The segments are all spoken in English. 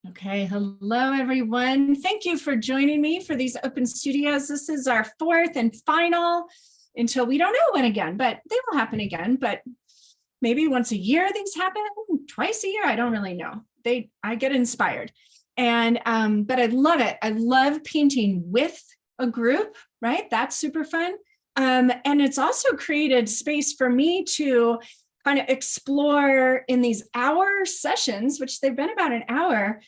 Okay, hello everyone. Thank you for joining me for these open studios. This is our fourth and final until we don't know when again, but they will happen again. But maybe once a year these happen, twice a year, I don't really know. I get inspired. And but I love it. I love painting with a group, right? That's super fun. And it's also created space for me to kind of explore in these hour sessions, which they've been about an hour,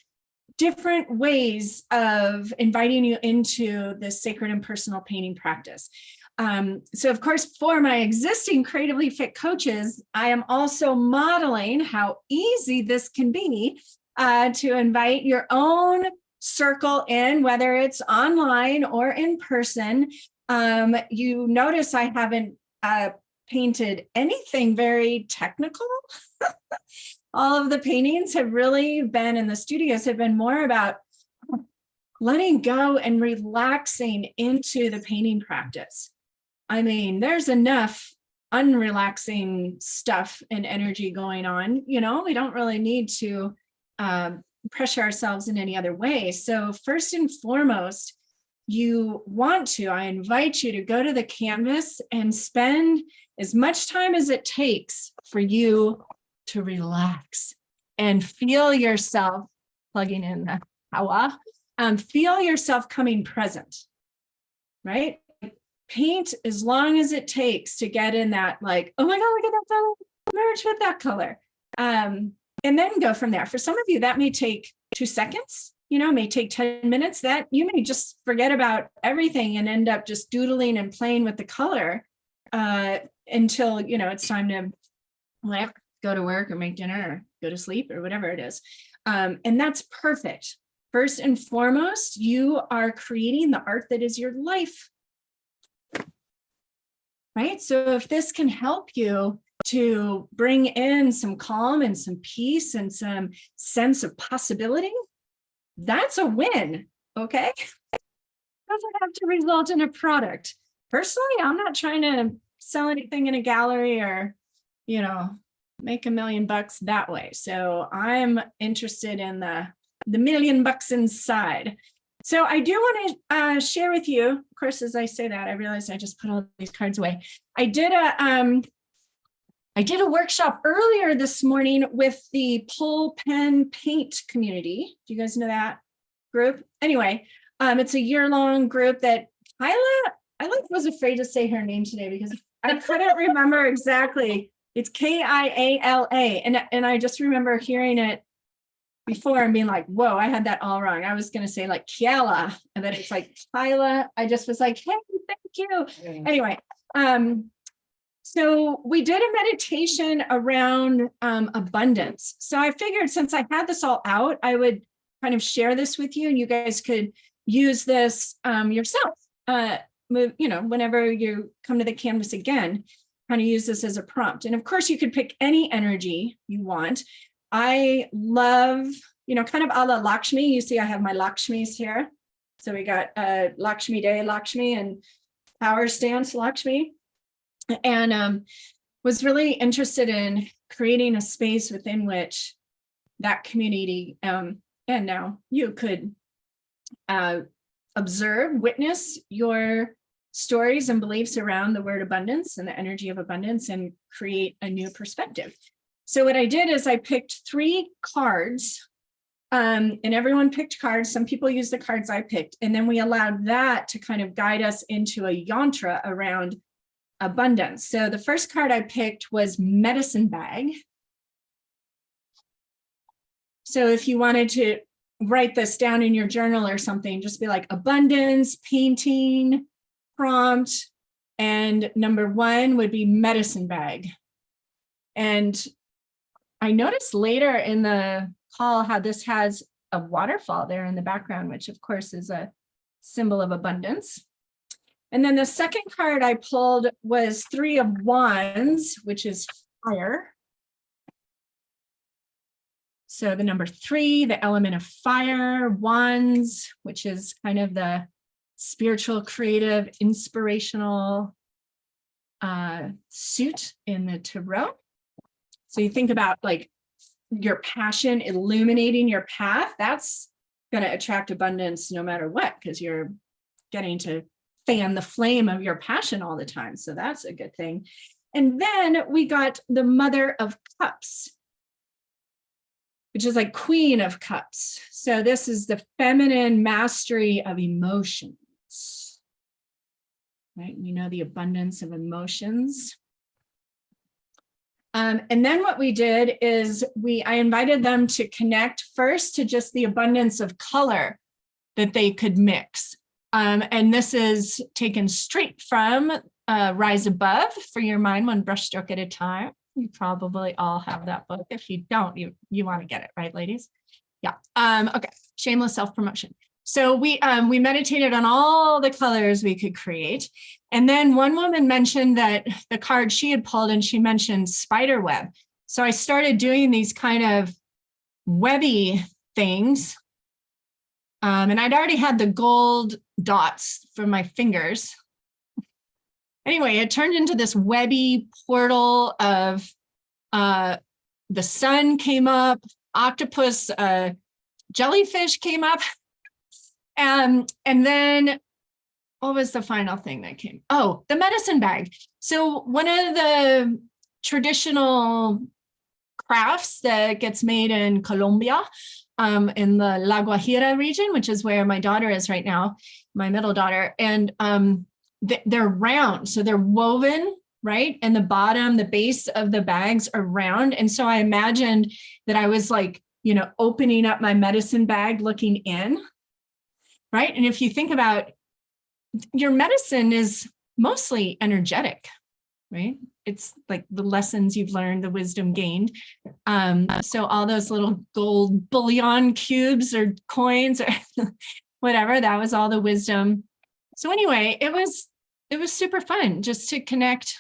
different ways of inviting you into this sacred and personal painting practice. So of course, for my existing creatively fit coaches, I am also modeling how easy this can be to invite your own circle in, whether it's online or in person. You notice I haven't painted anything very technical. All of the paintings have really been in the studios have been more about letting go and relaxing into the painting practice. I mean, there's enough unrelaxing stuff and energy going on. You know, we don't really need to pressure ourselves in any other way. So first and foremost, I invite you to go to the canvas and spend as much time as it takes for you to relax and feel yourself plugging in the hawa, feel yourself coming present, right? Paint as long as it takes to get in that, like, oh my God, look at that color, merge with that color. And then go from there. For some of you, that may take 2 seconds, may take 10 minutes. That you may just forget about everything and end up just doodling and playing with the color until, it's time to go to work or make dinner or go to sleep or whatever it is. And that's perfect. First and foremost, you are creating the art that is your life. Right? So if this can help you to bring in some calm and some peace and some sense of possibility, that's a win, okay? Doesn't have to result in a product. Personally, I'm not trying to sell anything in a gallery or, make $1 million that way. So I'm interested in the $1 million inside. So I do want to share with you, of course, as I say that, I realized I just put all these cards away. I did a workshop earlier this morning with the Pull Pen Paint community. Do you guys know that group? Anyway, it's a year-long group that I was afraid to say her name today because I couldn't remember exactly. It's Kiala, and I just remember hearing it before and being like, whoa, I had that all wrong. I was going to say like Kiala, and then it's like Kyla. I just was like, hey, thank you. Yeah. Anyway, so we did a meditation around abundance. So I figured since I had this all out, I would kind of share this with you and you guys could use this yourself, whenever you come to the canvas again, kind of use this as a prompt. And of course you could pick any energy you want. I love, kind of a la Lakshmi. You see, I have my Lakshmis here. So we got Lakshmi Day, Lakshmi, and Power Stance, Lakshmi. And was really interested in creating a space within which that community, and now you could observe, witness your stories and beliefs around the word abundance and the energy of abundance and create a new perspective. So what I did is I picked 3 cards, and everyone picked cards. Some people used the cards I picked, and then we allowed that to kind of guide us into a yantra around abundance. So the first card I picked was medicine bag. So if you wanted to write this down in your journal or something, just be like abundance, painting, prompt, and number 1 would be medicine bag. And I noticed later in the call how this has a waterfall there in the background, which of course is a symbol of abundance. And then the second card I pulled was 3 of Wands, which is fire. So the number 3, the element of fire, Wands, which is kind of the spiritual, creative, inspirational suit in the tarot. So you think about like your passion illuminating your path, that's going to attract abundance no matter what, because you're getting to fan the flame of your passion all the time. So that's a good thing. And then we got the Mother of Cups, which is like Queen of Cups. So this is the feminine mastery of emotions, right? We know the abundance of emotions. And then what we did is I invited them to connect first to just the abundance of color that they could mix. And this is taken straight from Rise Above, For Your Mind, One Brushstroke at a Time. You probably all have that book. If you don't, you want to get it, right, ladies? Yeah. Okay. Shameless self-promotion. So we meditated on all the colors we could create. And then one woman mentioned that the card she had pulled, and she mentioned spider web. So I started doing these kind of webby things. And I'd already had the gold dots for my fingers. Anyway, it turned into this webby portal of the sun came up, octopus, jellyfish came up. And then what was the final thing that came? Oh, the medicine bag. So one of the traditional crafts that gets made in Colombia, in the La Guajira region, which is where my daughter is right now, my middle daughter, and they're round, so they're woven, right? And the bottom, the base of the bags are round. And so I imagined that I was like, opening up my medicine bag, looking in, right? And if you think about your medicine is mostly energetic, right? It's like the lessons you've learned, the wisdom gained. So all those little gold bullion cubes or coins or whatever, that was all the wisdom. So anyway, it was super fun just to connect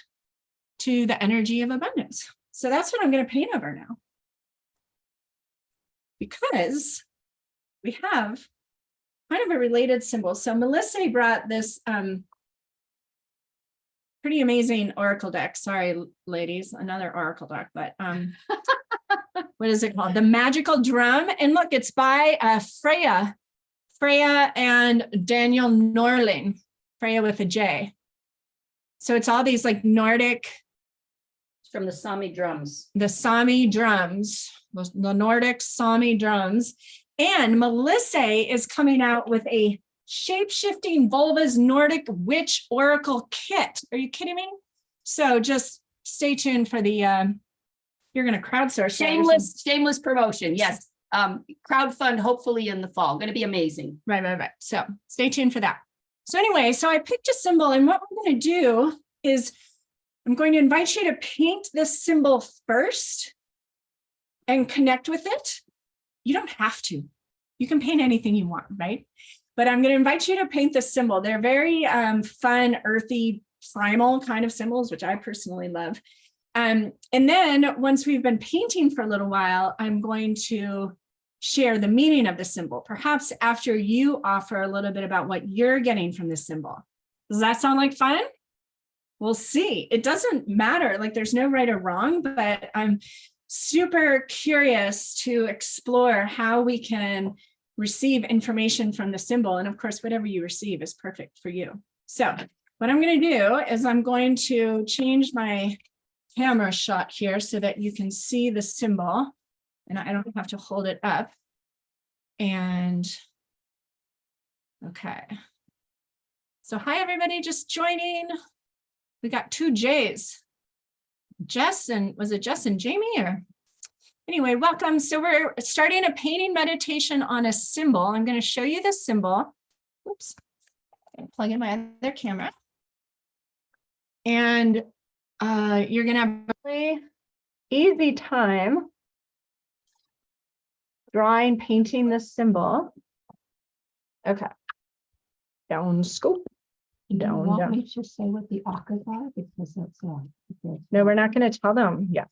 to the energy of abundance. So that's what I'm going to paint over now, because we have kind of a related symbol. So Mellissae brought this pretty amazing oracle deck. Sorry, ladies, another oracle deck, but what is it called? The Magical Drum. And look, it's by Freya and Daniel Norling, Freya with a J. So it's all these like Nordic. From the Sami drums. The Sami drums, the Nordic Sami drums. And Mellissae is coming out with a shape-shifting vulvas Nordic witch oracle kit. Are you kidding me? So just stay tuned for the you're going to crowdsource. Shameless promotion. Yes. Crowdfund hopefully in the fall. Going to be amazing. Right. So stay tuned for that. So anyway, so I picked a symbol, and what we're going to do is I'm going to invite you to paint this symbol first and connect with it. You don't have to. You can paint anything you want, right? But I'm going to invite you to paint this symbol. They're very fun, earthy, primal kind of symbols, which I personally love. And then once we've been painting for a little while, I'm going to share the meaning of the symbol, perhaps after you offer a little bit about what you're getting from this symbol. Does that sound like fun? We'll see. It doesn't matter. Like there's no right or wrong, but I'm super curious to explore how we can receive information from the symbol. And of course, whatever you receive is perfect for you. So what I'm going to do is I'm going to change my camera shot here so that you can see the symbol and I don't have to hold it up. And okay. So hi, everybody, just joining. We got two J's. Jess and Jamie or anyway, welcome. So we're starting a painting meditation on a symbol. I'm going to show you the symbol. Oops. Plug in my other camera. And you're going to have a really easy time drawing, painting this symbol. Okay. Down scope. Down. You want me to say what the occurs are? Because that's no, we're not going to tell them yet.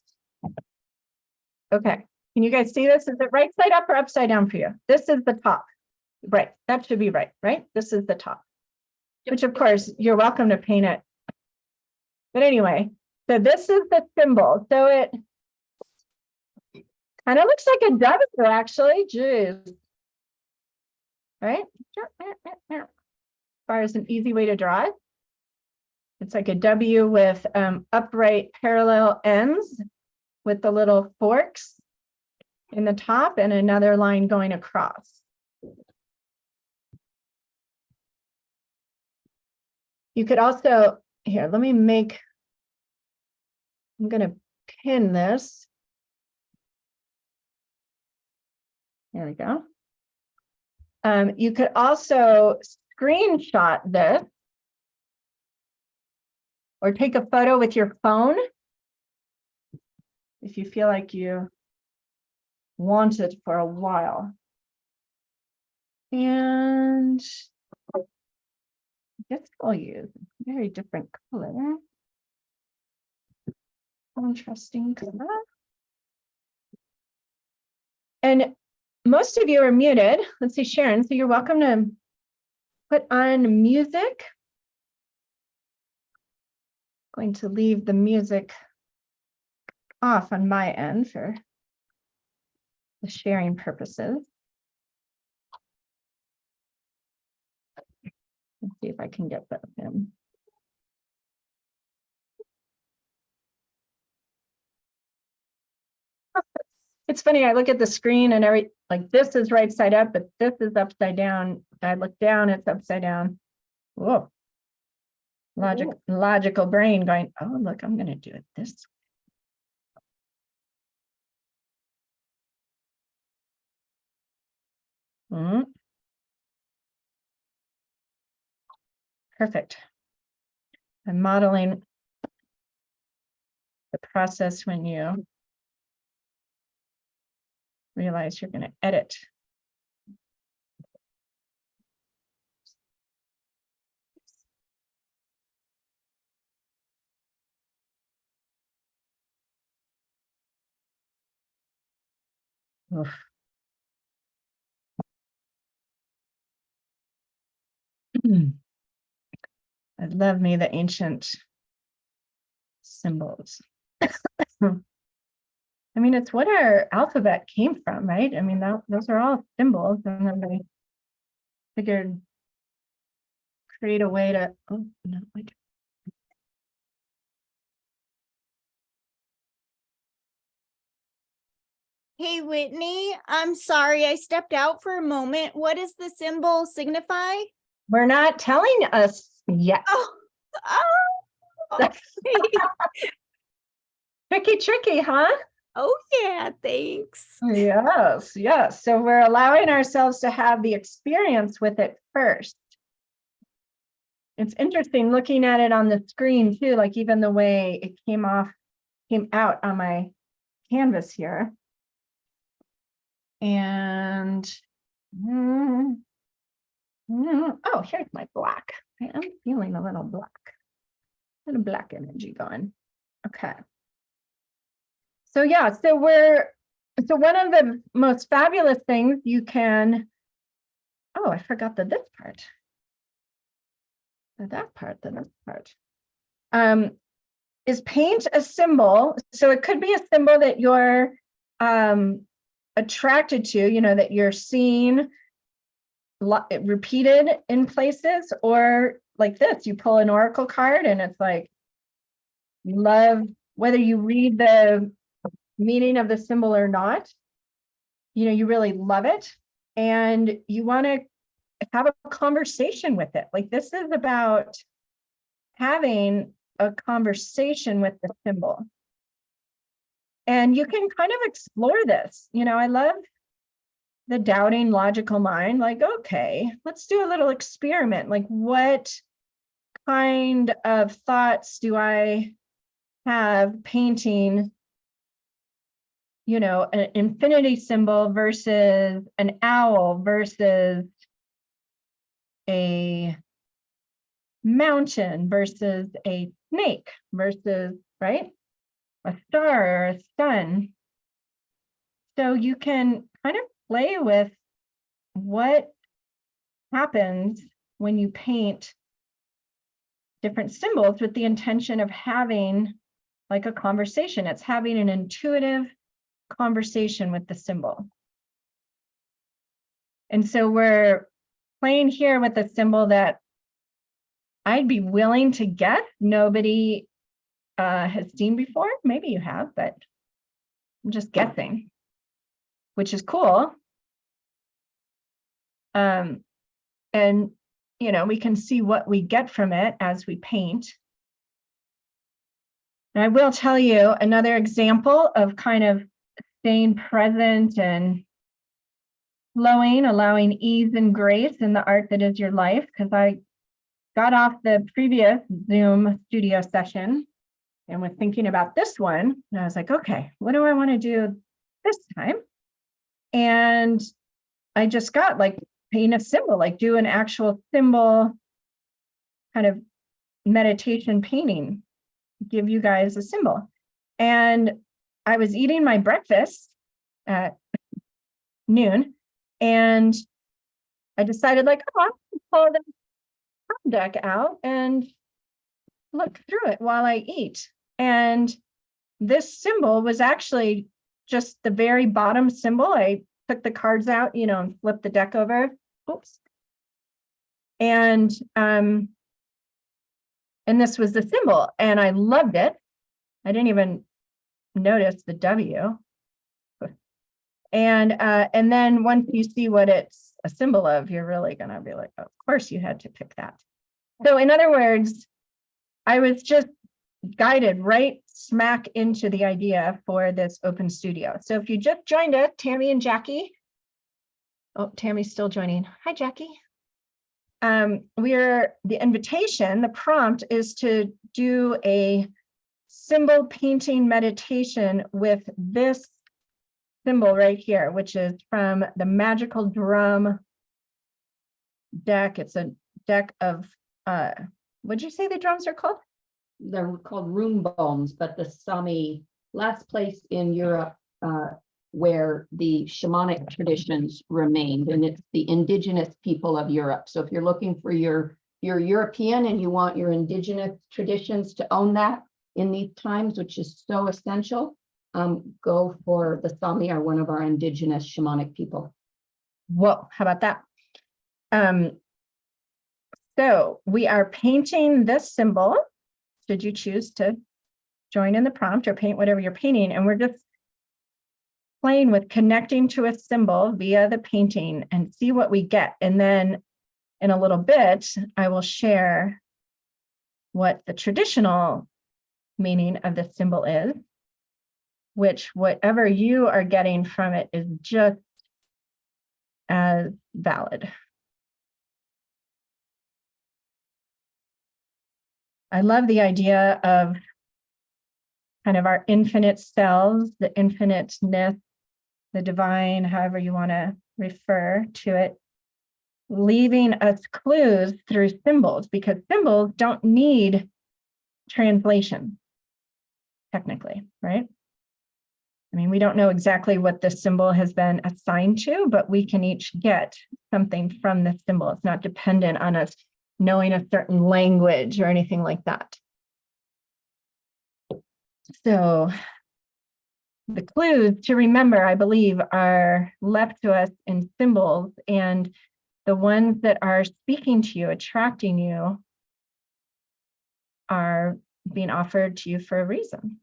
Okay. Can you guys see this? Is it right side up or upside down for you? This is the top. Right. That should be right, right? This is the top. Yep. Which of course you're welcome to paint it. But anyway, so this is the symbol. So Kind of looks like a W, actually. Jeez. Right? As far as an easy way to draw it. It's like a W with upright parallel ends with the little forks in the top and another line going across. You could also, here, let me make, I'm going to pin this. There we go. You could also screenshot this or take a photo with your phone if you feel like you want it for a while. And I guess I'll use a very different color. Interesting color. And most of you are muted. Let's see, Sharon, so you're welcome to put on music. Going to leave the music off on my end for the sharing purposes. Let's see if I can get that in. It's funny, I look at the screen and like this is right side up, but this is upside down. I look down, it's upside down. Whoa. Logical brain going, oh, look, I'm gonna do it this way. Perfect. I'm modeling the process when you realize you're going to edit. Oof. I love me the ancient symbols. I mean, it's what our alphabet came from, right? I mean, those are all symbols, and then they figured create a way to, oh, no, wait. Hey, Whitney, I'm sorry I stepped out for a moment. What does the symbol signify? We're not telling us yet. Oh, okay. Tricky, huh? Oh, yeah, thanks. Yes. So we're allowing ourselves to have the experience with it first. It's interesting looking at it on the screen too, like even the way it came out on my canvas here. And oh, here's my black. I am feeling a little black energy going. Okay. So yeah, so one of the most fabulous things you can, oh, I forgot this part. That part. Is paint a symbol. So it could be a symbol that you're attracted to, you know, that you're seeing repeated in places, or like this, you pull an oracle card and it's like, you love, whether you read the meaning of the symbol or not, you know, you really love it and you want to have a conversation with it. Like this is about having a conversation with the symbol. And you can kind of explore this. You know, I love the doubting logical mind. Like, okay, let's do a little experiment. Like, what kind of thoughts do I have painting, you know, an infinity symbol versus an owl versus a mountain versus a snake versus, right? A star or a sun. So you can kind of play with what happens when you paint different symbols with the intention of having like a conversation. It's having an intuitive conversation with the symbol. And so we're playing here with a symbol that I'd be willing to guess nobody has seen before. Maybe you have, but I'm just guessing, which is cool. And, you know, we can see what we get from it as we paint. And I will tell you another example of kind of staying present and flowing, allowing ease and grace in the art that is your life, because I got off the previous Zoom studio session and was thinking about this one. And I was like, okay, what do I want to do this time? And I just got like paint a symbol, like do an actual symbol kind of meditation painting, give you guys a symbol. And I was eating my breakfast at noon, and I decided like, oh, I'll pull the deck out and look through it while I eat. And this symbol was actually just the very bottom symbol. I took the cards out, you know, and flipped the deck over. Oops. And this was the symbol, and I loved it. I didn't even notice the W. And then once you see what it's a symbol of, you're really gonna be like, oh, of course you had to pick that. So in other words, I was just guided right smack into the idea for this open studio. So if you just joined us, Tammy and Jackie. Oh, Tammy's still joining. Hi, Jackie. The invitation, the prompt is to do a symbol painting meditation with this symbol right here, which is from the Magical Drum deck. It's a deck of, what'd you say the drums are called? They're called rune bones, but the Sami, last place in Europe where the shamanic traditions remained, and it's the indigenous people of Europe. So if you're looking for your European and you want your indigenous traditions to own that in these times, which is so essential, go for the Sami, are one of our indigenous shamanic people. Whoa, how about that? So we are painting this symbol. Should you choose to join in the prompt or paint whatever you're painting, and we're just playing with connecting to a symbol via the painting and see what we get. And then in a little bit, I will share what the traditional meaning of the symbol is, which whatever you are getting from it is just as valid. I love the idea of kind of our infinite selves, the infiniteness, the divine, however you want to refer to it, leaving us clues through symbols, because symbols don't need translation, technically, right? I mean, we don't know exactly what the symbol has been assigned to, but we can each get something from the symbol. It's not dependent on us knowing a certain language or anything like that. So the clues to remember, I believe, are left to us in symbols, and the ones that are speaking to you, attracting you, are being offered to you for a reason.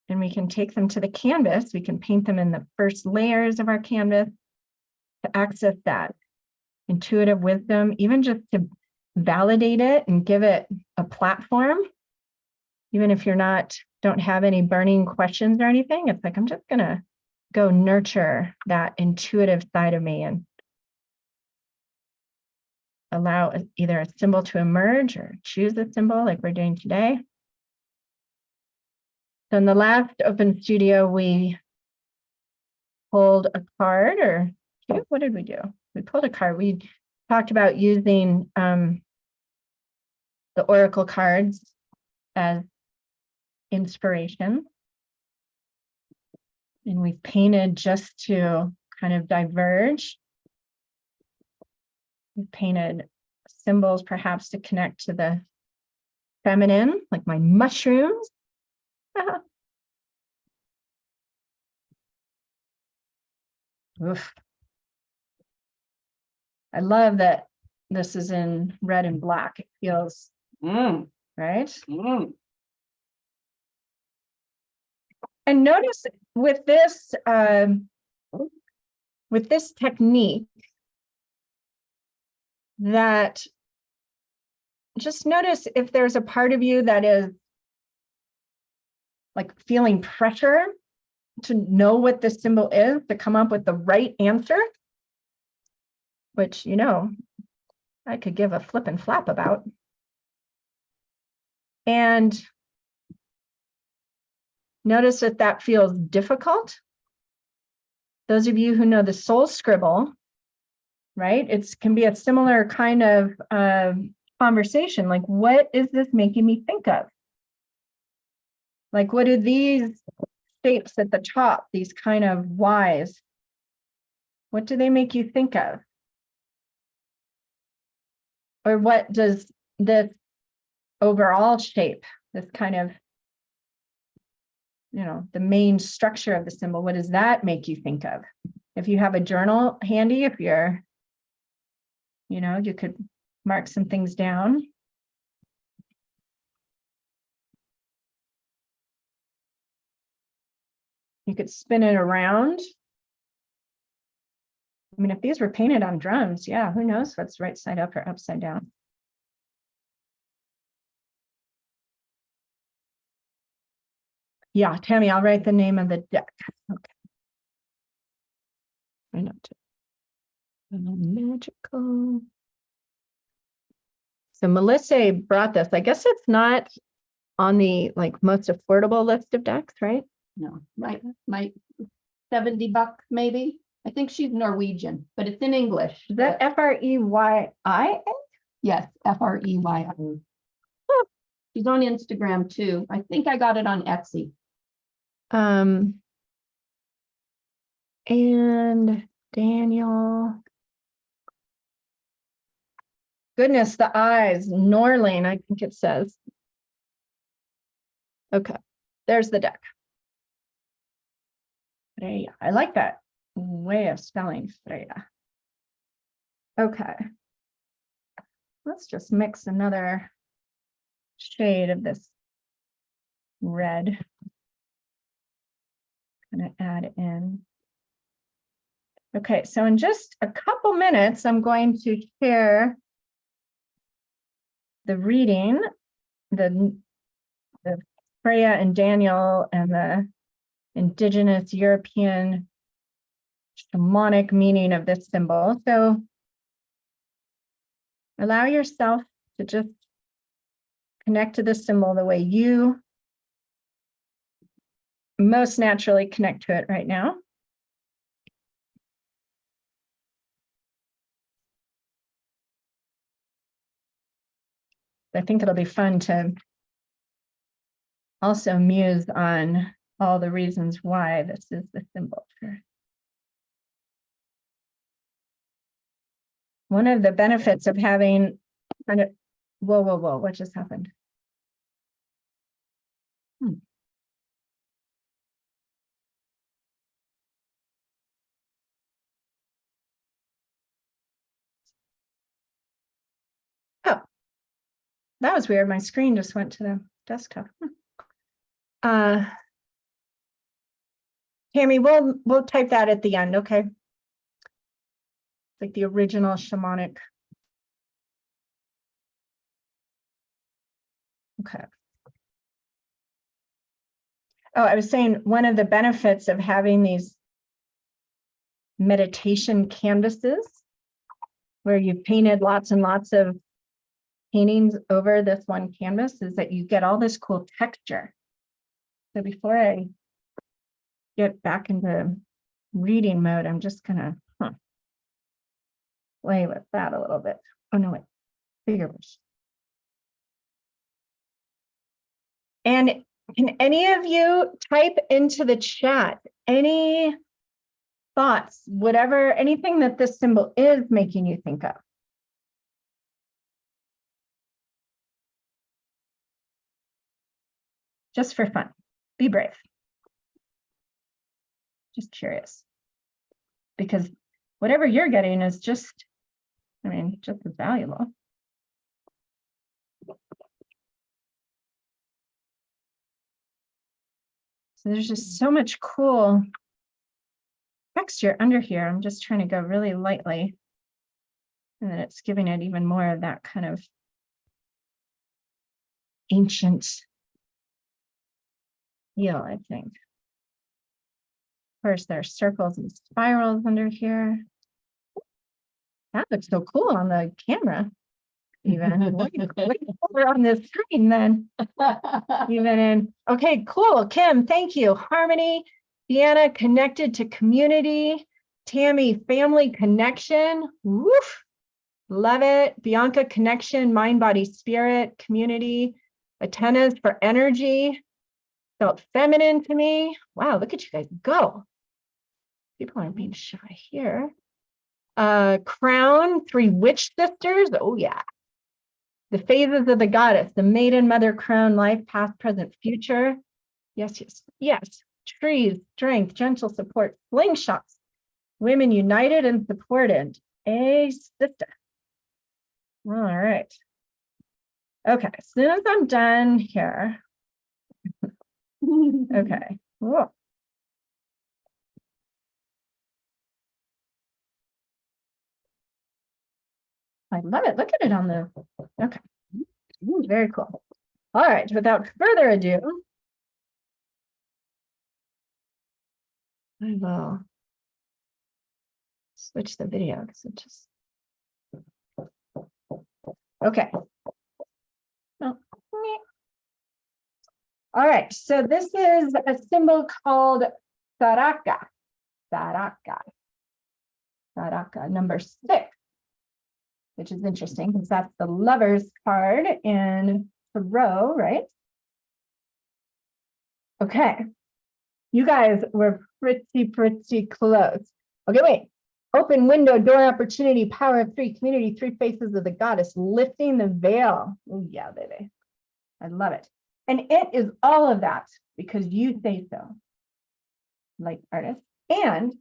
And we can take them to the canvas. We can paint them in the first layers of our canvas to access that intuitive wisdom, even just to validate it and give it a platform. Even if you're don't have any burning questions or anything, it's like, I'm just gonna go nurture that intuitive side of me and allow either a symbol to emerge or choose a symbol like we're doing today. So in the last open studio, we pulled a card, or what did we do? We pulled a card. We talked about using the oracle cards as inspiration. And we've painted just to kind of diverge. We've painted symbols perhaps to connect to the feminine, like my mushrooms. Oof. I love that this is in red and black. It feels Mm, right. mm. And notice with this technique that just notice if there's a part of you that is like feeling pressure to know what this symbol is, to come up with the right answer, which, you know, I could give a flip and flap about. And notice if that feels difficult. Those of you who know the soul scribble, right? It can be a similar kind of conversation. Like, what is this making me think of? Like, what do these shapes at the top, these kind of Ys, what do they make you think of? Or what does this overall shape, this kind of, you know, the main structure of the symbol, what does that make you think of? If you have a journal handy, if you're, you know, you could mark some things down. You could spin it around. I mean, if these were painted on drums, yeah, who knows what's right side up or upside down. Yeah, Tammy, I'll write the name of the deck. Okay. I know. Magical. So Mellissae brought this. I guess it's not on the like most affordable list of decks, right? No, might $70 maybe. I think she's Norwegian, but it's in English. Is that Freya? Yes, Freya. She's on Instagram too. I think I got it on Etsy. And Daniel. Goodness, the eyes, Norlane, I think it says. Okay, there's the deck. Freya. I like that way of spelling Freya. Okay. Let's just mix another shade of this red. Gonna add in. Okay, so in just a couple minutes, I'm going to share the reading, the Freya and Daniel and the indigenous European shamanic meaning of this symbol. So allow yourself to just connect to the symbol the way you most naturally connect to it right now. I think it'll be fun to also muse on all the reasons why this is the symbol. One of the benefits of having kind of, whoa, what just happened? Oh, that was weird. My screen just went to the desktop. Tammy, we'll type that at the end, okay? Like the original shamanic. Okay. Oh, I was saying one of the benefits of having these meditation canvases where you've painted lots and lots of paintings over this one canvas is that you get all this cool texture. So before I get back into reading mode, I'm just gonna play with that a little bit. Oh no, wait, bigger brush. And can any of you type into the chat any thoughts, whatever, anything that this symbol is making you think of? Just for fun, be brave. Just curious. because whatever you're getting is just, I mean, just as valuable. So there's just so much cool texture under here. I'm just trying to go really lightly. And then it's giving it even more of that kind of ancient feel, I think. Of course, there are circles and spirals under here. That looks so cool on the camera. Even way cooler on the screen then. Even in, okay, cool. Kim, thank you. Harmony, Deanna, connected to community. Tammy, family connection. Woof. Love it. Bianca, connection, mind, body, spirit, community. Atenas for energy. Felt feminine to me. Wow, look at you guys go. People aren't being shy here. Crown, 3 witch sisters. Oh yeah. The phases of the goddess, the maiden, mother, crown, life, past, present, future. Yes, yes, yes. Trees, strength, gentle support, slingshots. Women united and supported. A sister. All right. Okay, as soon as I'm done here. Okay. Whoa. I love it. Look at it on the, okay. Ooh, very cool. All right, without further ado, I will switch the video because it just, okay. Oh. All right, so this is a symbol called Saraka. Saraka. Saraka, number 6. Which is interesting because that's the Lovers card in Tarot, right? Okay. You guys were pretty close. Okay, wait. Open window, door, opportunity, power of 3, community, 3 faces of the goddess, lifting the veil. Oh yeah, baby. I love it. And it is all of that because you say so, like artists. And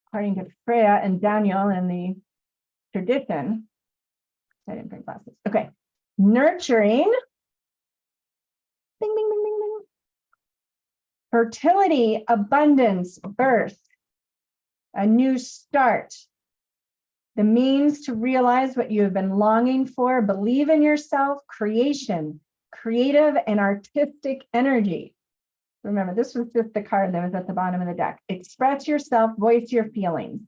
according to Freya and Daniel in the tradition, I didn't bring glasses. Okay, nurturing, ding, ding, ding, ding, ding. Fertility, abundance, birth, a new start, the means to realize what you have been longing for, believe in yourself, creation, creative and artistic energy. Remember, this was just the card that was at the bottom of the deck. Express yourself, voice your feelings.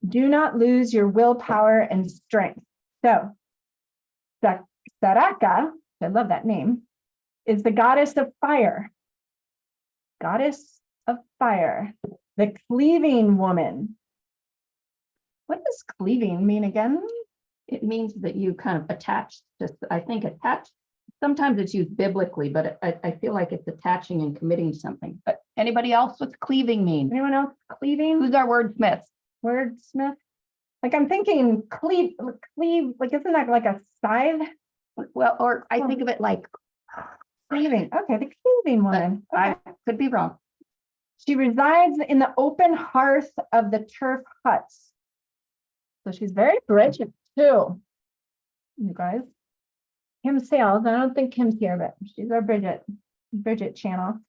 Do not lose your willpower and strength. So, Saraka, I love that name, is the goddess of fire. Goddess of fire, the cleaving woman. What does cleaving mean again? It means that you kind of attach, just I think attached. Sometimes it's used biblically, but I feel like it's attaching and committing to something. But anybody else, what's cleaving mean? Anyone else cleaving? Who's our wordsmith? Wordsmith? Like I'm thinking cleave, like isn't that like a scythe? Well, or I think of it like Cleaving. Okay, the cleaving woman. I could be wrong. She resides in the open hearth of the turf huts. So she's very Bridget too. You guys. Kim Sales. I don't think Kim's here, but she's our Bridget channel.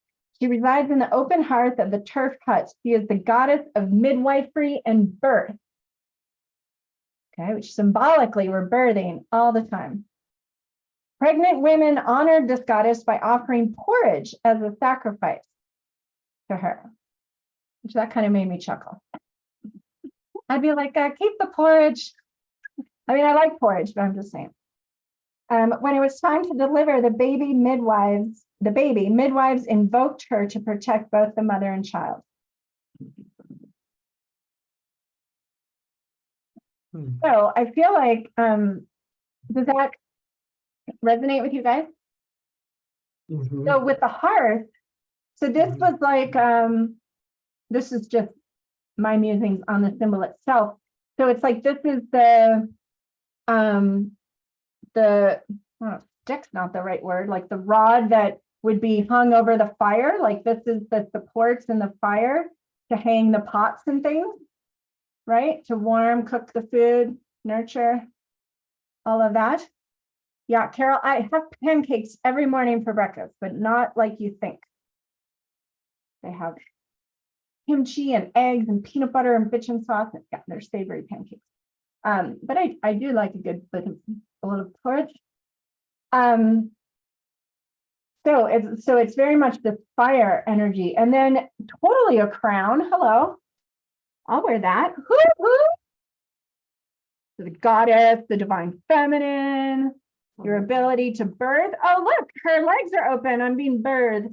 She resides in the open hearth of the turf huts. She is the goddess of midwifery and birth. Okay, which symbolically we're birthing all the time. Pregnant women honored this goddess by offering porridge as a sacrifice to her, which that kind of made me chuckle. I'd be like, keep the porridge. I mean, I like porridge, but I'm just saying. When it was time to deliver the baby, midwives invoked her to protect both the mother and child. So I feel like, does that resonate with you guys? So with the hearth, so this was like, this is just my musings on the symbol itself. So it's like, this is the stick's not the right word, like the rod that would be hung over the fire. Like this is the supports in the fire to hang the pots and things, right? To warm, cook the food, nurture, all of that. Yeah, Carol, I have pancakes every morning for breakfast, but not like you think. They have kimchi and eggs and peanut butter and bitchin sauce. Yeah, they're savory pancakes. But I do like a good bit of a little porridge. So it's very much the fire energy, and then totally a crown. Hello, I'll wear that. Woo, woo. The goddess, the divine feminine, your ability to birth. Oh, look, her legs are open. I'm being birthed.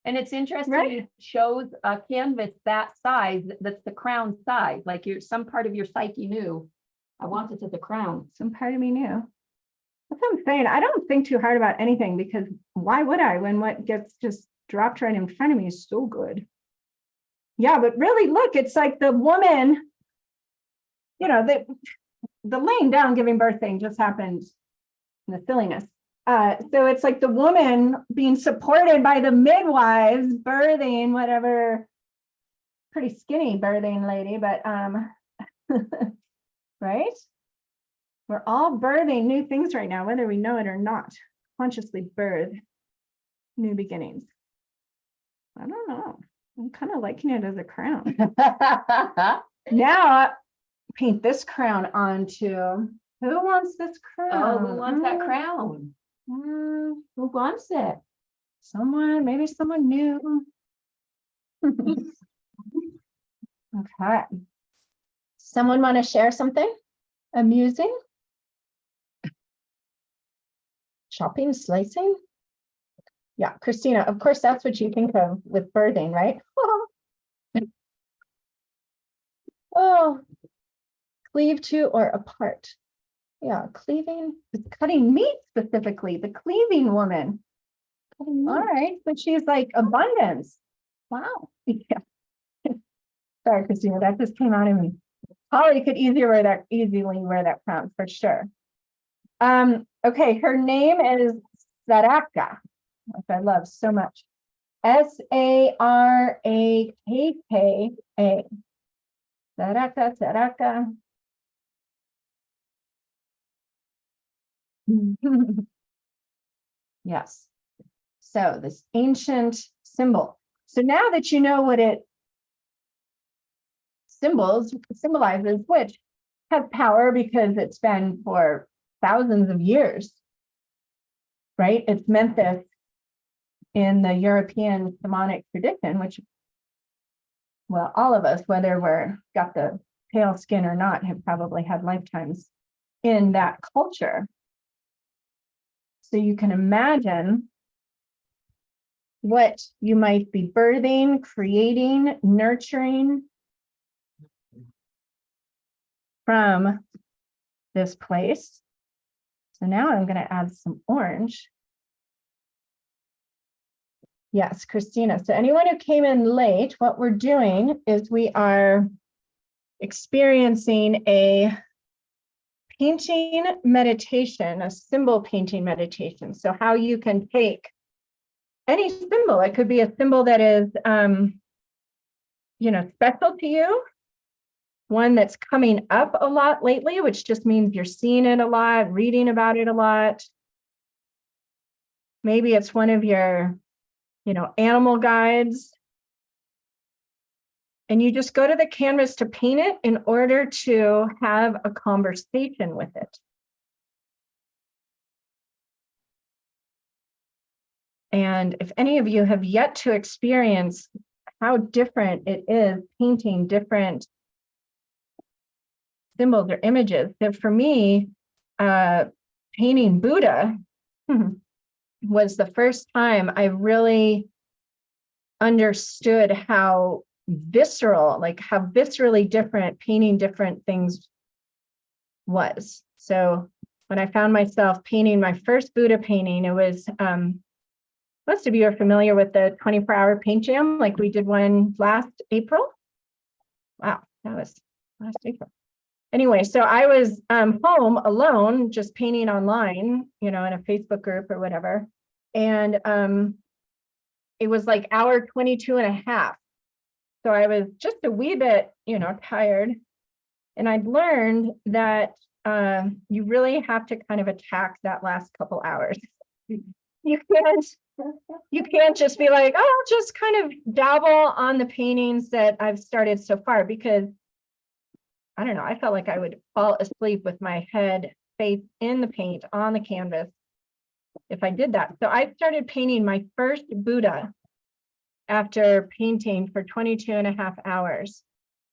And it's interesting, Right. it shows a canvas that size, that's the crown size, like some part of your psyche knew, I want it as a crown. Some part of me knew. That's what I'm saying. I don't think too hard about anything, because why would I, when what gets just dropped right in front of me is so good. Yeah, but really, look, it's like the woman, you know, the laying down, giving birth thing just happened in the silliness. So it's like the woman being supported by the midwives, birthing, whatever, pretty skinny birthing lady, but right? We're all birthing new things right now, whether we know it or not. Consciously birth new beginnings. I don't know. I'm kind of liking it as a crown. Now, paint this crown onto. Who wants this crown? Oh, who wants that crown? Who wants it? Someone, maybe someone new. Okay. Someone want to share something amusing? Chopping, slicing? Yeah, Christina, of course, that's what you think of with birthing, right? Oh, cleave to or apart. Yeah, cleaving, it's cutting meat specifically, the cleaving woman. All right, but she's like abundance. Wow. Yeah. Sorry, Christina, that just came out of me. Holly could easily wear that crown for sure. Okay, her name is Saraka, which I love so much. Sarakka. Saraka. Yes. So this ancient symbol. So now that you know what it symbolizes, which has power because it's been for thousands of years, right? It's meant this in the European shamanic tradition, which, well, all of us, whether we're got the pale skin or not, have probably had lifetimes in that culture. So you can imagine what you might be birthing, creating, nurturing from this place. So now I'm going to add some orange. Yes, Christina. So anyone who came in late, what we're doing is we are experiencing a painting meditation, a symbol painting meditation. So how you can take any symbol, it could be a symbol that is, special to you, one that's coming up a lot lately, which just means you're seeing it a lot, reading about it a lot. Maybe it's one of your, animal guides. And you just go to the canvas to paint it in order to have a conversation with it. And if any of you have yet to experience how different it is painting different symbols or images, that for me, painting Buddha was the first time I really understood how viscerally different painting different things was. So when I found myself painting my first Buddha painting, it was, most of you are familiar with the 24-hour paint jam, like we did one last April. Wow, that was last April. Anyway, so I was home alone, just painting online, in a Facebook group or whatever. And it was like hour 22 and a half. So I was just a wee bit, tired. And I'd learned that you really have to kind of attack that last couple hours. You can't just be like, oh, I'll just kind of dabble on the paintings that I've started so far, because I don't know, I felt like I would fall asleep with my head face in the paint on the canvas if I did that. So I started painting my first Buddha after painting for 22.5 hours.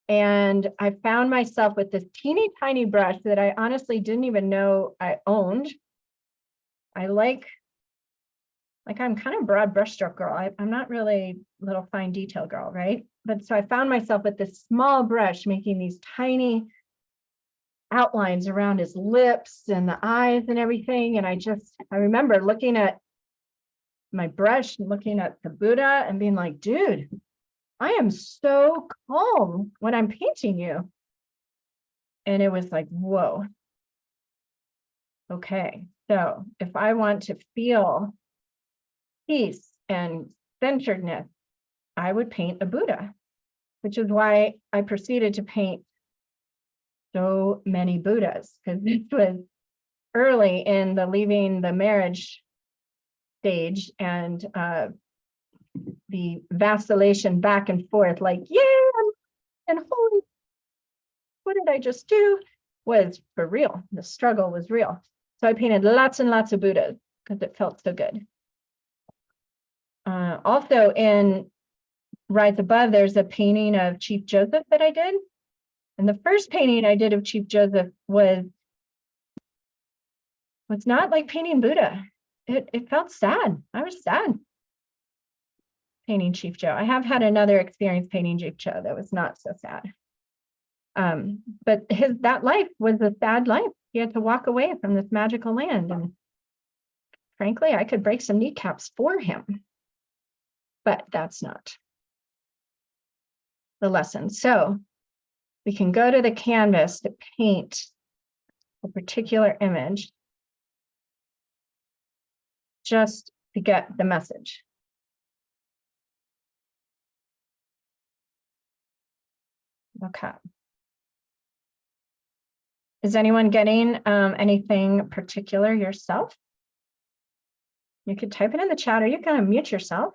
And I found myself with this teeny tiny brush that I honestly didn't even know I owned. I like I'm kind of broad brushstroke girl. I'm not really little fine detail girl, right? But so I found myself with this small brush making these tiny outlines around his lips and the eyes and everything. And I remember looking at my brush and looking at the Buddha and being like, dude, I am so calm when I'm painting you. And it was like, whoa. Okay, so if I want to feel peace and centeredness, I would paint a Buddha, which is why I proceeded to paint so many Buddhas, because this was early in the leaving the marriage stage, and the vacillation back and forth, like, yeah, and holy, what did I just do? Was for real. The struggle was real. So I painted lots and lots of Buddhas because it felt so good. Also in Rise Above, there's a painting of Chief Joseph that I did. And the first painting I did of Chief Joseph was not like painting Buddha. It felt sad. I was sad painting Chief Joe. I have had another experience painting Chief Joe that was not so sad. But that life was a sad life. He had to walk away from this magical land. And frankly, I could break some kneecaps for him. But that's not the lesson. So we can go to the canvas to paint a particular image just to get the message. Okay. Is anyone getting anything particular yourself? You could type it in the chat, or you can unmute yourself.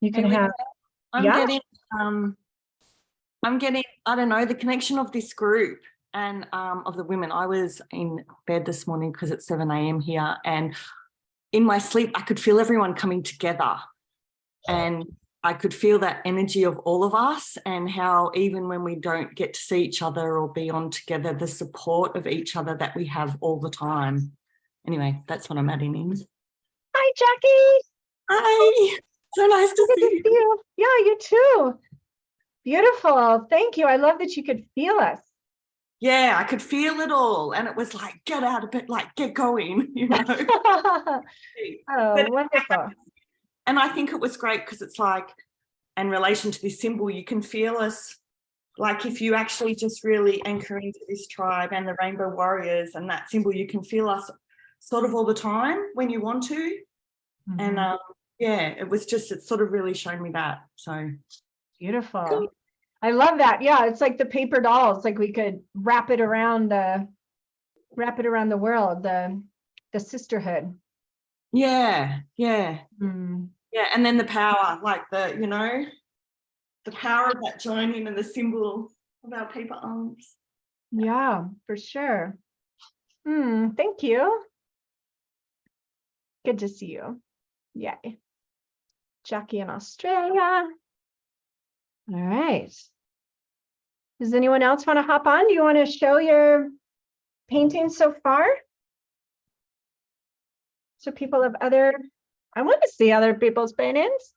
You can have. I'm Yeah. getting, I don't know, the connection of this group and of the women. I was in bed this morning because it's 7 a.m. here, and in my sleep, I could feel everyone coming together, and I could feel that energy of all of us, and how even when we don't get to see each other or be on together, the support of each other that we have all the time. Anyway, that's what I'm adding in. Hi, Jackie. Hi. So nice to see you. Yeah, you too. Beautiful. Thank you. I love that you could feel us. Yeah, I could feel it all. And it was like, get out of bed, like, get going, you know. Oh, wonderful. And I think it was great because it's like, in relation to this symbol, you can feel us, like if you actually just really anchor into this tribe and the Rainbow Warriors and that symbol, you can feel us sort of all the time when you want to. Mm-hmm. And yeah, it sort of really showed me that. So beautiful. Cool. I love that. Yeah, it's like the paper dolls. Like we could wrap it around the world, the sisterhood. Yeah. Yeah, and then the power, like the power of that joining and the symbol of our paper arms. Yeah, for sure. Thank you. Good to see you. Yay. Jackie in Australia. All right. Does anyone else want to hop on? Do you want to show your paintings so far? So people of I want to see other people's paintings.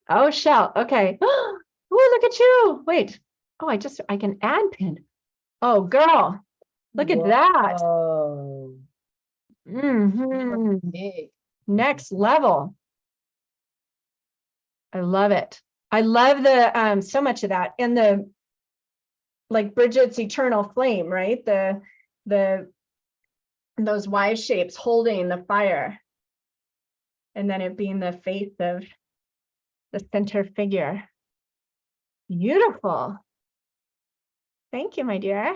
Oh, Shell. Okay. Oh, look at you. Wait. Oh, I can add pin. Oh, girl. Look at that. Next level. I love it. I love the so much of that. And like Bridget's eternal flame, right? Those Y shapes holding the fire. And then it being the face of the center figure. Beautiful. Thank you, my dear.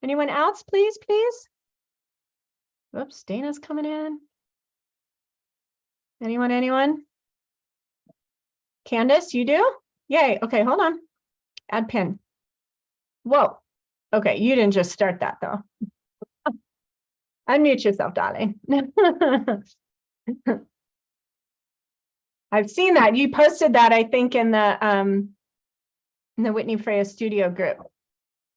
Anyone else, please, please? Oops, Dana's coming in. Anyone? Candace, you do? Yay, okay, hold on. Add pin. Whoa, okay, you didn't just start that though. Unmute yourself, darling. I've seen that. You posted that, I think, in the Whitney Freya studio group.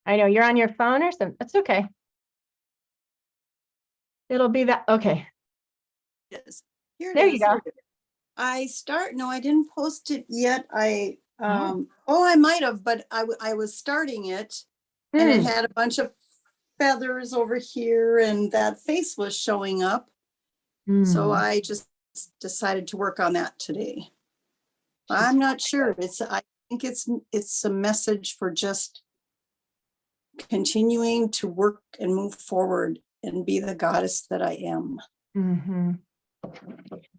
I know you're on your phone or something. That's okay. It'll be that. Okay. Yes. Here it There is. you go. No, I didn't post it yet. I might have, but I was starting it and it had a bunch of feathers over here and that face was showing up. So I just decided to work on that today. I'm not sure. I think it's a message for just continuing to work and move forward and be the goddess that I am.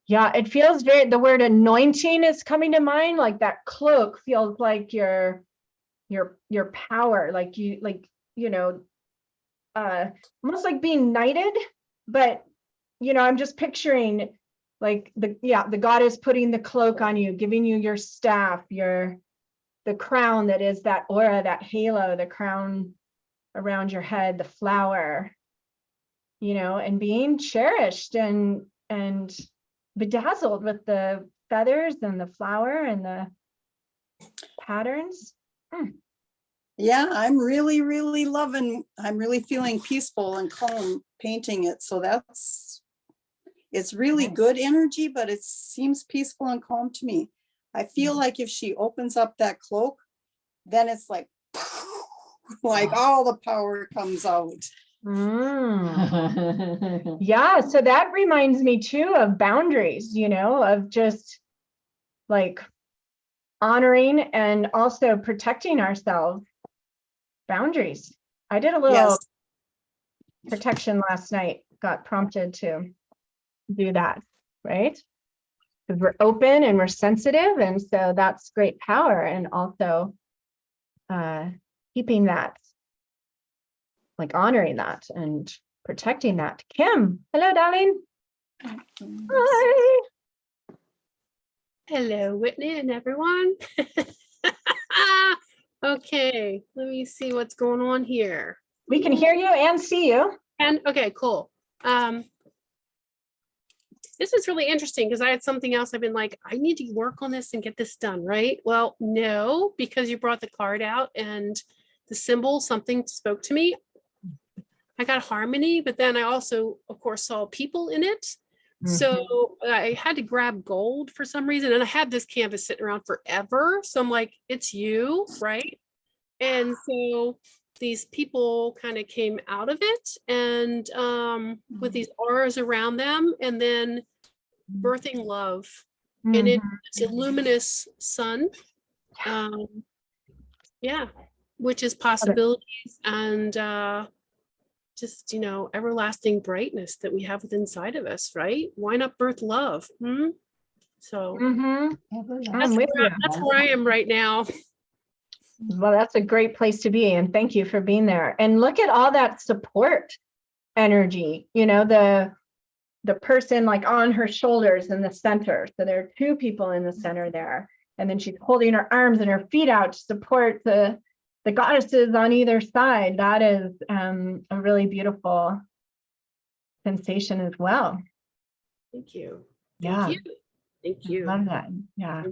Yeah, it feels the word anointing is coming to mind. Like that cloak feels like your power, like almost like being knighted, but I'm just picturing like the goddess putting the cloak on you, giving you your staff, the crown that is that aura, that halo, the crown around your head, the flower, and being cherished and bedazzled with the feathers and the flower and the patterns. Yeah, I'm really, really I'm really feeling peaceful and calm painting it. So it's really good energy, but it seems peaceful and calm to me. I feel like if she opens up that cloak, then it's like all the power comes out. Yeah, so that reminds me too of boundaries, of just like honoring and also protecting ourselves. Boundaries. I did a little protection last night, got prompted to do that, right? Because we're open and we're sensitive, and so that's great power, and also keeping that, like honoring that and protecting that. Kim, hello, darling. Hi. Hello, Whitney and everyone. Okay, let me see what's going on here. We can hear you and see you. And okay, cool. This is really interesting because I had something else I've been like, I need to work on this and get this done, right? Well, no, because you brought the card out and the symbol, something spoke to me. I got harmony, but then I also, of course, saw people in it. So I had to grab gold for some reason. And I had this canvas sitting around forever. So I'm like, it's you, right? And so these people kind of came out of it and with these auras around them, and then birthing love. And it's a luminous sun. Yeah, which is possibilities and just, everlasting brightness that we have within inside of us, right? Why not birth love? So that's where I am right now. Well, that's a great place to be, and thank you for being there. And look at all that support energy, the person like on her shoulders in the center. So there are two people in the center there, and then she's holding her arms and her feet out to support the goddesses on either side. That is a really beautiful sensation as well. Thank you. Yeah. Thank you. I love that. Yeah.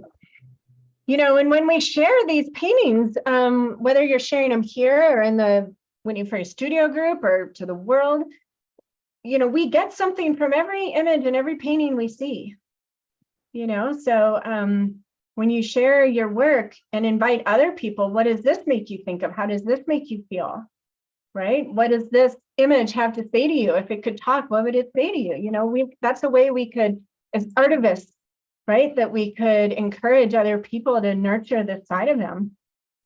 And when we share these paintings, whether you're sharing them here or in the Whitney Freya studio group or to the world, we get something from every image and every painting we see. So when you share your work and invite other people, what does this make you think of? How does this make you feel? Right? What does this image have to say to you? If it could talk, what would it say to you? That's a way we could, as artivists, right, that we could encourage other people to nurture this side of them.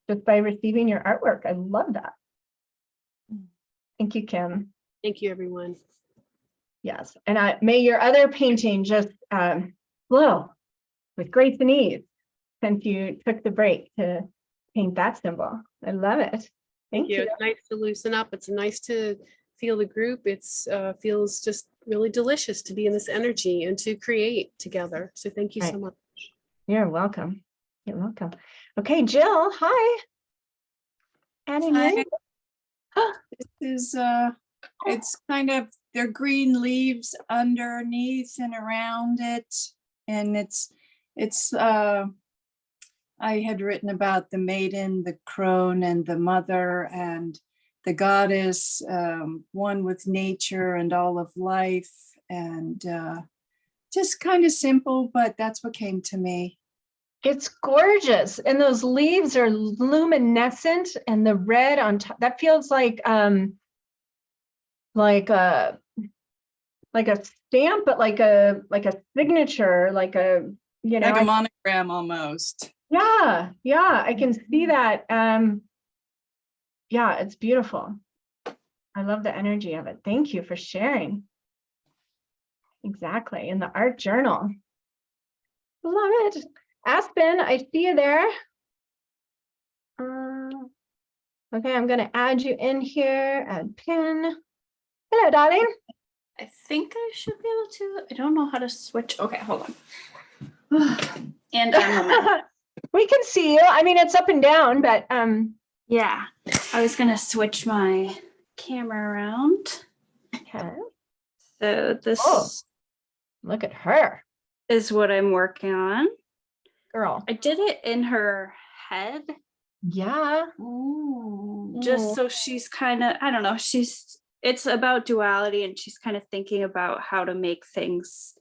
just by receiving your artwork. I love that. Thank you, Kim. Thank you, everyone. Yes, and may your other painting just flow with grace and ease since you took the break to paint that symbol. I love it. Thank you. It's nice to loosen up. It's nice to feel the group. It's feels just really delicious to be in this energy and to create together. So thank you so much. You're welcome. You're welcome. Okay, Jill, hi. Adding Hi. in. This is it's kind of, they're green leaves underneath and around it. And it's I had written about the maiden, the crone, and the mother, and the goddess, one with nature and all of life, and just kind of simple, but that's what came to me. It's gorgeous. And those leaves are luminescent, and the red on top, that feels like a stamp, but like a signature, like a, you know, Like a monogram almost. yeah, I can see that. Yeah, it's beautiful. I love the energy of it. Thank you for sharing. Exactly, in the art journal. Love it. Aspen, I see you there. Okay, I'm gonna add you in here, add pin. Hello, darling. I think I should be able to. I don't know how to switch. Okay, hold on. And We can see you. I mean, it's up and down, but yeah, I was gonna switch my camera around. okay. So this Oh, look at her, is what I'm working on. girl. I did it in her head, Yeah. just so she's kind of, I don't know, it's about duality, and she's kind of thinking about how to make things.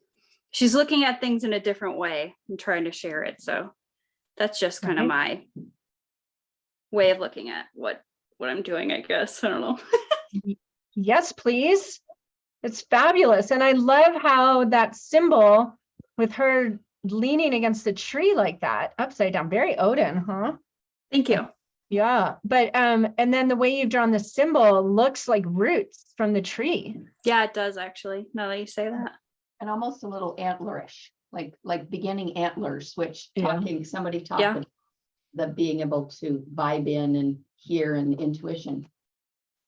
She's looking at things in a different way and trying to share it. So that's just kind of my way of looking at what I'm doing, I guess. I don't know. Yes, please. It's fabulous. And I love how that symbol with her leaning against the tree like that, upside down, very Odin, huh? Thank you. Yeah, but and then the way you've drawn the symbol looks like roots from the tree. Yeah, it does actually, now that you say that. And almost a little antlerish, like beginning antlers, which Yeah. somebody talking, the being able to vibe in and hear and intuition.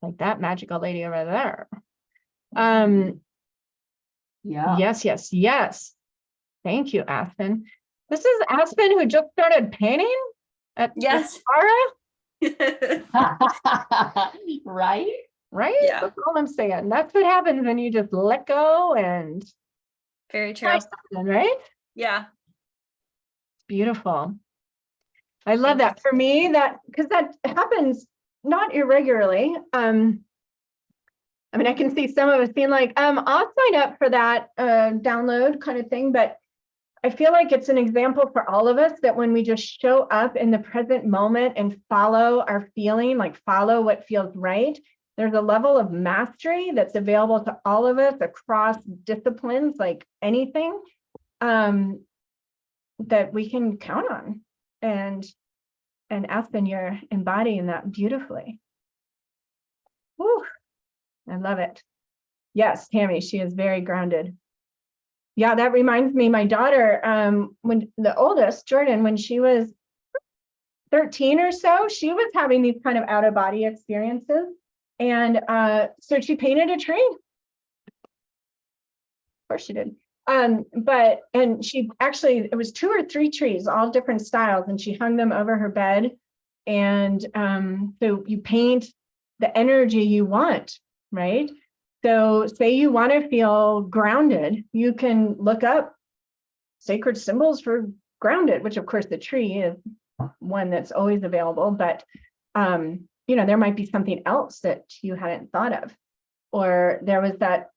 Like that magical lady over there. Yeah. Yes. Thank you, Aspen. This is Aspen who just started painting at Yes. Tara, Right? right? Yeah. That's all I'm saying. That's what happens when you just let go and Very true. try something, right? Yeah. Beautiful. I love that. For me, that because that happens not irregularly. I mean, I can see some of us being like, I'll sign up for that download kind of thing, but I feel like it's an example for all of us that when we just show up in the present moment and follow our feeling, like follow what feels right, there's a level of mastery that's available to all of us across disciplines, like anything, that we can count on. And Aspen, you're embodying that beautifully. Whew, I love it. Yes, Tammy, she is very grounded. Yeah, that reminds me, my daughter, when the oldest, Jordan, when she was 13 or so, she was having these kind of out of body experiences. And so she painted a tree. Of course she did. And she actually, it was 2 or 3 trees, all different styles, and she hung them over her bed. And so you paint the energy you want, right? So say you want to feel grounded, you can look up sacred symbols for grounded, which of course the tree is one that's always available, but you know, there might be something else that you hadn't thought of. Or there was that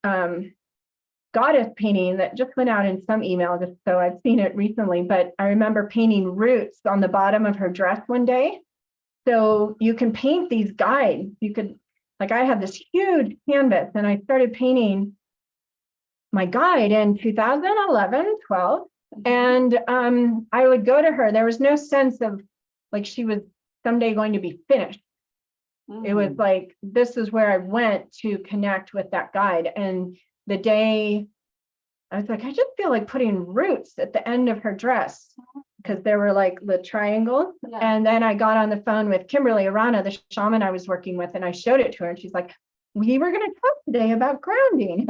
goddess painting that just went out in some email, just so I've seen it recently, but I remember painting roots on the bottom of her dress one day. So you can paint these guides. You could, like I had this huge canvas and I started painting my guide in 2011, 12. And I would go to her. There was no sense of like she was someday going to be finished. It was Mm. like, this is where I went to connect with that guide. And the day I was like, I just feel like putting roots at the end of her dress because there were like the triangle. Yeah. And then I got on the phone with Kimberly Arana, the shaman I was working with, and I showed it to her. And she's like, we were going to talk today about grounding.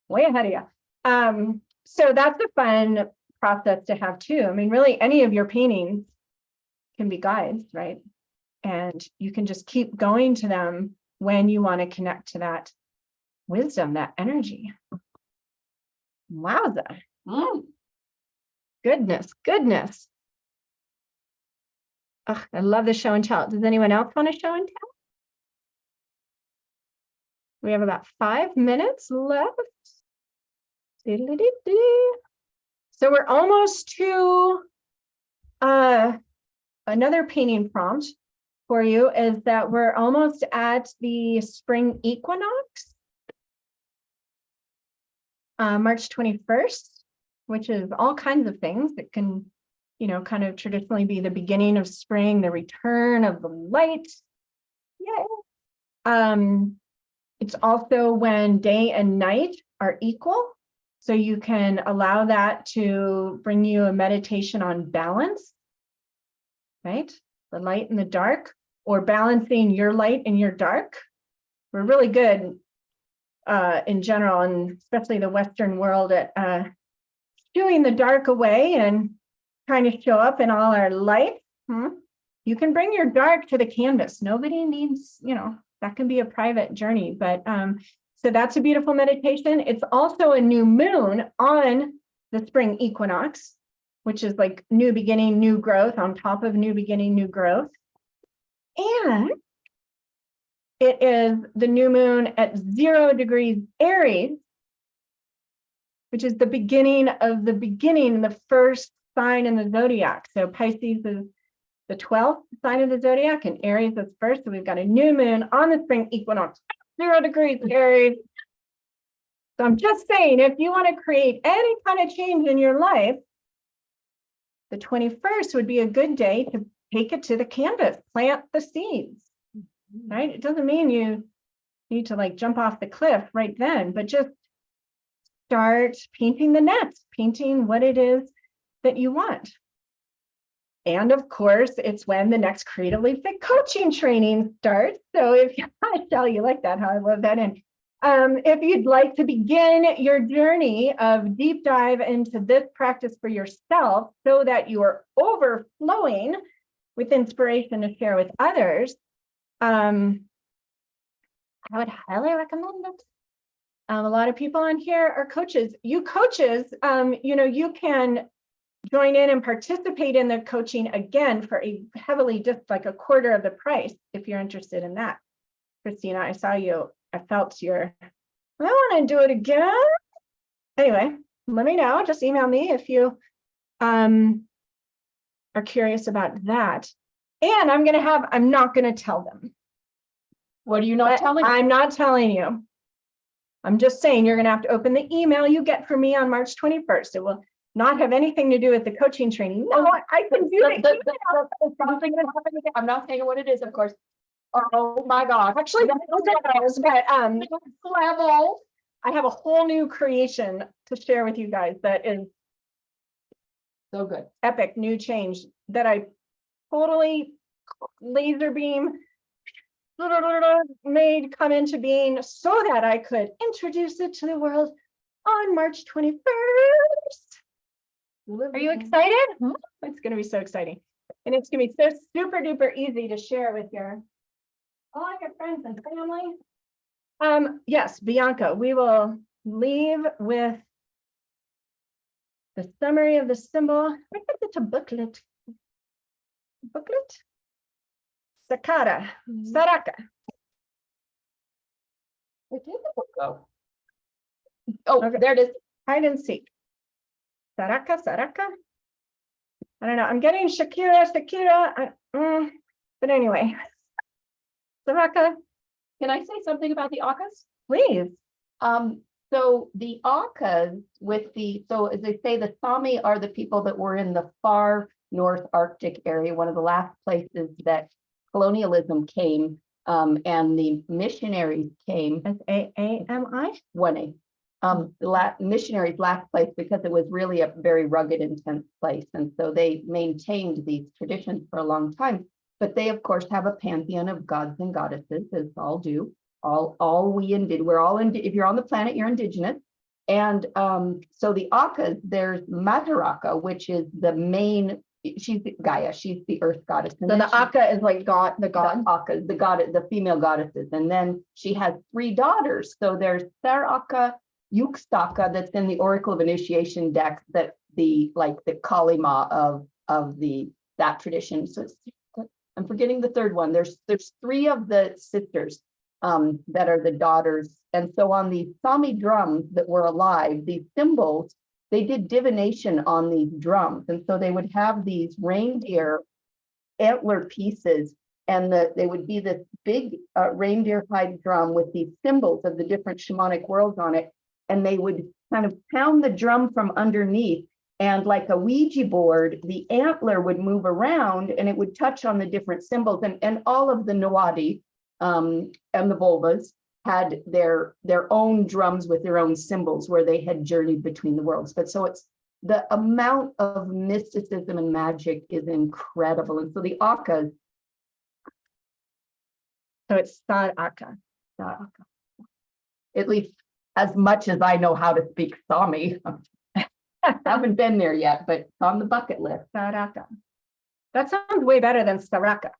Way ahead of you. So that's a fun process to have too. I mean, really, any of your paintings can be guides, right? And you can just keep going to them when you want to connect to that wisdom, that energy. Wowza. Mm. Goodness. Ugh, I love the show and tell. Does anyone else want to show and tell? We have about 5 minutes left. Diddle-dee-dee. So we're almost to another painting prompt for you is that we're almost at the spring equinox, March 21st, which is all kinds of things. It can, kind of traditionally be the beginning of spring, the return of the light. Yay. It's also when day and night are equal. So you can allow that to bring you a meditation on balance, right? The light and the dark, or balancing your light and your dark. We're really good in general, and especially the Western world, at shooing the dark away and trying to show up in all our light. You can bring your dark to the canvas. Nobody needs, that can be a private journey, but so that's a beautiful meditation. It's also a new moon on the spring equinox, which is like new beginning, new growth on top of new beginning, new growth. And it is the new moon at 0 degrees Aries, which is the beginning of the beginning, the first sign in the zodiac. So Pisces is the 12th sign of the zodiac, and Aries is first. So we've got a new moon on the spring equinox, 0 degrees Aries. So I'm just saying, if you want to create any kind of change in your life, the 21st would be a good day to take it to the canvas, plant the seeds, right? It doesn't mean you need to like jump off the cliff right then, but just start painting the nets, painting what it is that you want. And of course, it's when the next Creatively Fit coaching training starts. So if I tell you like that, how I love that. And if you'd like to begin your journey of deep dive into this practice for yourself so that you are overflowing with inspiration to share with others, I would highly recommend it. A lot of people on here are coaches. You coaches, you can join in and participate in the coaching again for a heavily, just like a quarter of the price, if you're interested in that. Christina, I saw you. I felt your, I want to do it again. Anyway, let me know. Just email me if you are curious about that. And I'm not going to tell them. What are you not telling? I'm not telling you. I'm just saying you're going to have to open the email you get from me on March 21st. It will not have anything to do with the coaching training. No, I can do it. I'm not saying what it is, of course. Oh my God. Actually, but level. I have a whole new creation to share with you guys that is so good. Epic new change that I totally laser beam made come into being so that I could introduce it to the world on March 21st. Are you excited? It's going to be so exciting. And it's going to be so super duper easy to share with your all your friends and family. Yes, Bianca, we will leave with the summary of the symbol. I think it's a booklet. Sakara, Saraka. Where did the book go? Oh, okay. There it is. Hide and seek. Saraka. I don't know. I'm getting Shakira. But anyway. Saraka. Can I say something about the Akas? Please. So the Akas so as they say, the Sami are the people that were in the far North Arctic area, one of the last places that colonialism came, and the missionaries came. SAAMI? 1A. Missionaries last place because it was really a very rugged, intense place. And so they maintained these traditions for a long time. But they, of course, have a pantheon of gods and goddesses, as all do. We're all in, if you're on the planet, you're indigenous. And so the Akkas, there's Mataraka, which is the main, she's Gaia, she's the earth goddess. And So then the Akka is like God, the god. Akkas, the goddess, the female goddesses. And then she has 3 daughters. So there's Saraka, Yuxtaka, that's in the Oracle of Initiation deck, that the Kalima of that tradition. So I'm forgetting the third one. There's 3 of the sisters that are the daughters. And so on the Sami drums that were alive, these symbols, they did divination on these drums. And so they would have these reindeer antler pieces, and they would be this big reindeer hide drum with these symbols of the different shamanic worlds on it. And they would kind of pound the drum from underneath, and like a Ouija board, the antler would move around and it would touch on the different symbols. And all of the Nawadi and the Volvas had their own drums with their own symbols where they had journeyed between the worlds. But so it's the amount of mysticism and magic is incredible. And so the Akkas. So it's Saraka. At least as much as I know how to speak Sami. I haven't been there yet, but it's on the bucket list. Saraka. That sounds way better than Saraka.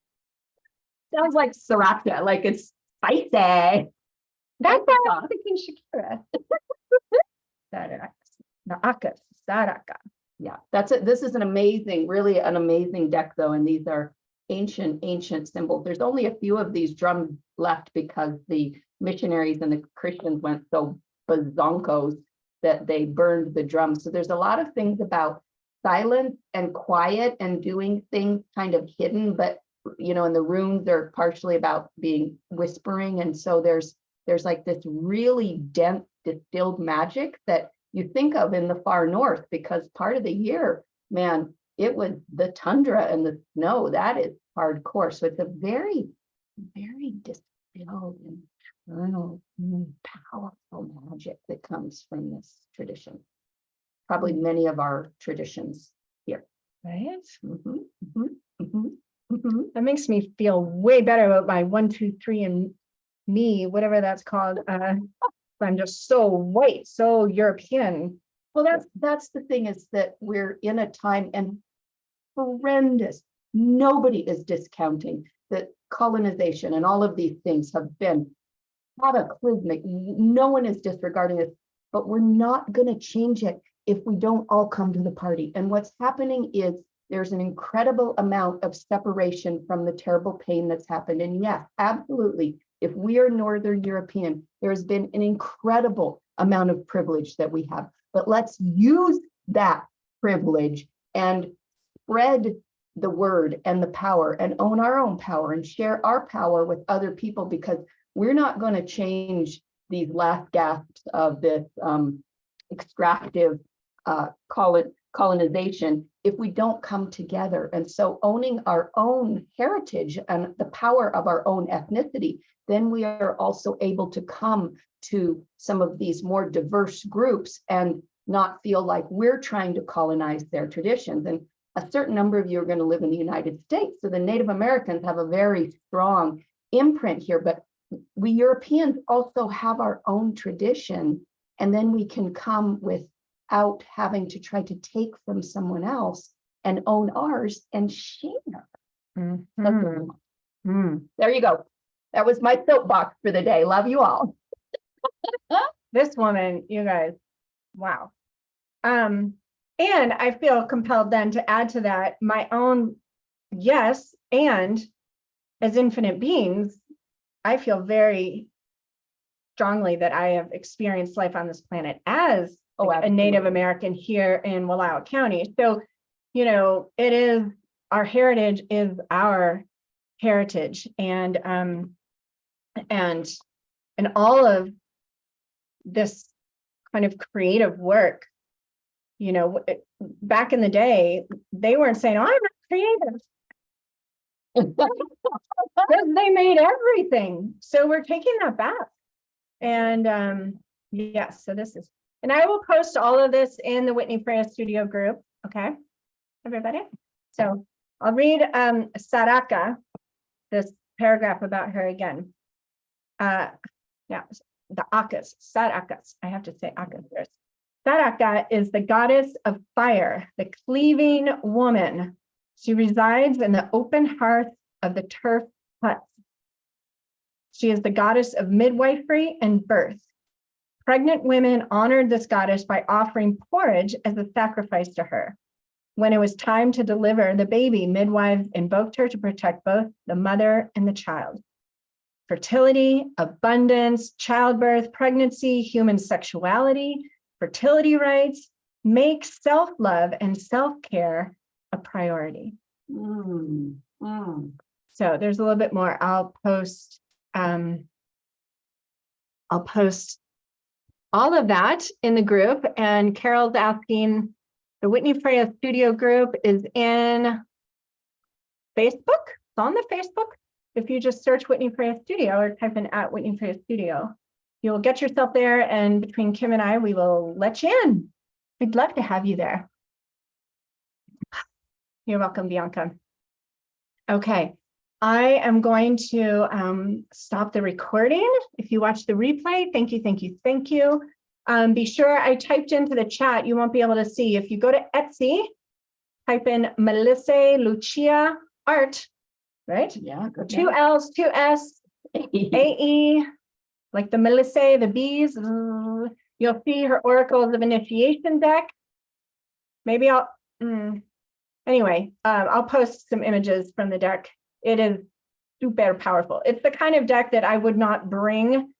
Sounds like sriracha, like it's spicy. That's why I'm thinking Shakira. Saraka. The Akka, Saraka. Yeah, that's it. This is really an amazing deck though. And these are ancient symbols. There's only a few of these drums left because the missionaries and the Christians went so bazonkos that they burned the drums. So there's a lot of things about silence and quiet and doing things kind of hidden, but and the runes are partially about being whispering. And so there's like this really dense distilled magic that you think of in the far north, because part of the year, man, it was the tundra and the snow. That is hardcore. So it's a very, very distilled and eternal, powerful magic that comes from this tradition. Probably many of our traditions here. Right? Mm-hmm. That makes me feel way better about my 1, 2, 3 and me, whatever that's called. I'm just so white, so European. Well, that's the thing, is that we're in a time, and horrendous. Nobody is discounting that colonization and all of these things have been cataclysmic. No one is disregarding it, but we're not going to change it if we don't all come to the party. And what's happening is there's an incredible amount of separation from the terrible pain that's happened. And yes, absolutely, if we are Northern European, there's been an incredible amount of privilege that we have. But let's use that privilege and spread the word and the power and own our own power and share our power with other people, because we're not going to change these last gasps of this extractive colonization if we don't come together. And so owning our own heritage and the power of our own ethnicity, then we are also able to come to some of these more diverse groups and not feel like we're trying to colonize their traditions. And a certain number of you are going to live in the United States. So the Native Americans have a very strong imprint here, but we Europeans also have our own tradition, and then we can come without having to try to take from someone else and own ours and share. There you go. That was my soapbox for the day. Love you all. This woman, you guys, wow. And I feel compelled then to add to that my own yes, and as infinite beings, I feel very strongly that I have experienced life on this planet as a Native American here in Wallowa County. So, it is, our heritage is our heritage, and all of this kind of creative work you know, back in the day, they weren't saying, oh, I'm not creative. Because they made everything. So we're taking that back. And yes, so this is, and I will post all of this in the Whitney Freya Studio group. Okay, everybody. So I'll read Saraka, this paragraph about her again. Yeah, the Akas, Sarakas. I have to say Akas first. Saraka is the goddess of fire, the cleaving woman. She resides in the open hearth of the turf huts. She is the goddess of midwifery and birth. Pregnant women honored this goddess by offering porridge as a sacrifice to her. When it was time to deliver the baby, midwives invoked her to protect both the mother and the child. Fertility, abundance, childbirth, pregnancy, human sexuality, fertility rites make self-love and self-care a priority. So there's a little bit more. I'll post all of that in the group. And Carol's asking, the Whitney Freya Studio group is in Facebook. It's on the Facebook. If you just search Whitney Freya Studio or type in at Whitney Freya Studio, you'll get yourself there. And between Kim and I, we will let you in. We'd love to have you there. You're welcome, Bianca. Okay, I am going to stop the recording. If you watch the replay, thank you, thank you, thank you. Be sure I typed into the chat, you won't be able to see. If you go to Etsy, type in Mellissae Lucia art, right? Yeah. Good. 2 L's, 2 S, AE, like the Mellissae, the bees. You'll see her Oracles of Initiation deck. Maybe I'll, anyway, I'll post some images from the deck. It is super powerful. It's the kind of deck that I would not bring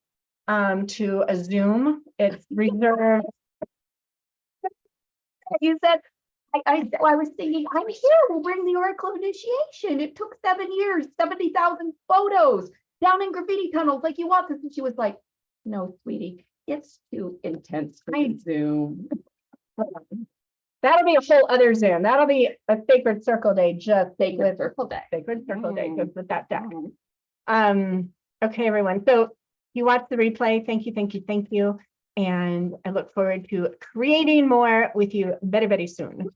to a Zoom. It's reserved. You said, I was thinking, I'm here, we'll bring the Oracle of Initiation. It took 7 years, 70,000 photos down in graffiti tunnels like you want this. And she was like, no, sweetie, it's too intense for Zoom. That'll be a whole other Zoom. That'll be a sacred circle day, just Sacred Circle Day. sacred circle day, just with that deck. Okay, everyone. So you watch the replay. Thank you, thank you, thank you. And I look forward to creating more with you very, very soon.